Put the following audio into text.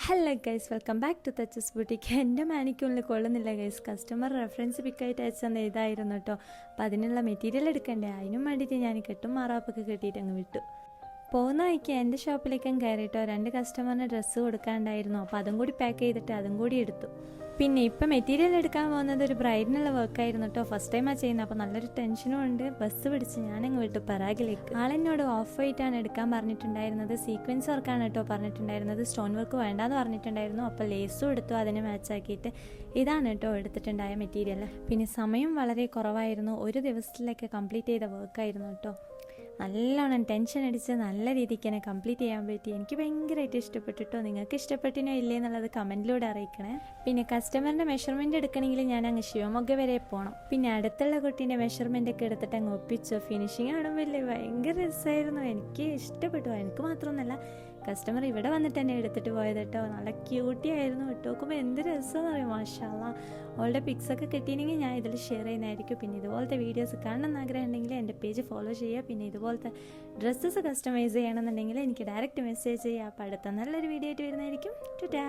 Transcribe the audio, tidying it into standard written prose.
Hello guys, welcome back to Touches Boutique. എൻ്റെ മാനിക്കുള്ളിൽ കൊള്ളുന്നില്ല ഗൈസ്. കസ്റ്റമർ റെഫറൻസ് പിക്കായിട്ട് അയച്ചു തന്നെ ഇതായിരുന്നു കേട്ടോ. അപ്പോൾ അതിനുള്ള മെറ്റീരിയൽ എടുക്കണ്ടേ, അതിനും വേണ്ടിയിട്ട് ഞാൻ കെട്ടും മാറാപ്പൊക്കെ കെട്ടിയിട്ട് അങ്ങ് വിട്ടു. പോകുന്ന വഴിക്ക് എൻ്റെ ഷോപ്പിലേക്കും കയറിയിട്ടോ 2 കസ്റ്റമറിന് ഡ്രസ്സ് കൊടുക്കാണ്ടായിരുന്നു. അപ്പോൾ അതും കൂടി പാക്ക് ചെയ്തിട്ട് അതും കൂടി എടുത്തു. പിന്നെ ഇപ്പം മെറ്റീരിയൽ എടുക്കാൻ പോകുന്നത് ഒരു ബ്രൈഡിനുള്ള വർക്കായിരുന്നു കേട്ടോ. ഫസ്റ്റ് ടൈമാണ് ചെയ്യുന്നത്. അപ്പോൾ നല്ലൊരു ടെൻഷനും ഉണ്ട്. ബസ് പിടിച്ച് ഞാനങ്ങ് വിട്ടു പറാഗിലേക്ക്. ആളെന്നോട് ഓഫ് വൈറ്റാണ് എടുക്കാൻ പറഞ്ഞിട്ടുണ്ടായിരുന്നത്. സീക്വൻസ് വർക്കാണ് കേട്ടോ പറഞ്ഞിട്ടുണ്ടായിരുന്നത്. സ്റ്റോൺ വർക്ക് വേണ്ടാന്ന് പറഞ്ഞിട്ടുണ്ടായിരുന്നു. അപ്പോൾ ലേസും എടുത്തു, അതിനെ മാച്ചാക്കിയിട്ട്. ഇതാണ് കേട്ടോ എടുത്തിട്ടുണ്ടായ മെറ്റീരിയൽ. പിന്നെ സമയം വളരെ കുറവായിരുന്നു. ഒരു ദിവസത്തിലേക്ക് കംപ്ലീറ്റ് ചെയ്ത വർക്കായിരുന്നു കേട്ടോ. നല്ലോണം ടെൻഷൻ അടിച്ച് നല്ല രീതിക്ക് തന്നെ കംപ്ലീറ്റ് ചെയ്യാൻ പറ്റി. എനിക്ക് ഭയങ്കരമായിട്ട് ഇഷ്ടപ്പെട്ടിട്ടോ. നിങ്ങൾക്ക് ഇഷ്ടപ്പെട്ടിനോ ഇല്ലേ എന്നുള്ളത് കമൻറ്റിലൂടെ അറിയിക്കണേ. പിന്നെ കസ്റ്റമറിൻ്റെ മെഷർമെൻറ്റ് എടുക്കണമെങ്കിൽ ഞാൻ അങ്ങ് ശിവമൊഗ്ഗ വരെ പോകണം. പിന്നെ അടുത്തുള്ള കുട്ടീൻ്റെ മെഷർമെൻ്റ് ഒക്കെ എടുത്തിട്ട് അങ്ങ് ഒപ്പിച്ചു. ഫിനിഷിങ് കാണുമ്പോൾ ഭയങ്കര രസമായിരുന്നു. എനിക്ക് ഇഷ്ടപ്പെട്ടു. എനിക്ക് മാത്രമൊന്നുമല്ല, കസ്റ്റമർ ഇവിടെ വന്നിട്ട് തന്നെ എടുത്തിട്ട് പോയത് കേട്ടോ. നല്ല ക്യൂട്ടി ആയിരുന്നു. ഇട്ട് നോക്കുമ്പോൾ എന്ത് രസമെന്ന് പറയും. മാഷാ അല്ലാ. അവളുടെ പിക്സൊക്കെ കിട്ടിയെങ്കിൽ ഞാൻ ഇതിൽ ഷെയർ ചെയ്യുന്നതായിരിക്കും. പിന്നെ ഇതുപോലത്തെ വീഡിയോസ് കാണണമെന്ന് ആഗ്രഹം ഉണ്ടെങ്കിൽ എൻ്റെ പേജ് ഫോളോ ചെയ്യുക. പിന്നെ ഇതുപോലത്തെ ഡ്രസ്സസ് കസ്റ്റമൈസ് ചെയ്യണമെന്നുണ്ടെങ്കിൽ എനിക്ക് ഡയറക്റ്റ് മെസ്സേജ് ചെയ്യുക. അപ്പോൾ അടുത്ത നല്ലൊരു വീഡിയോ ആയിട്ട് വരുന്നതായിരിക്കും. ടാറ്റാ.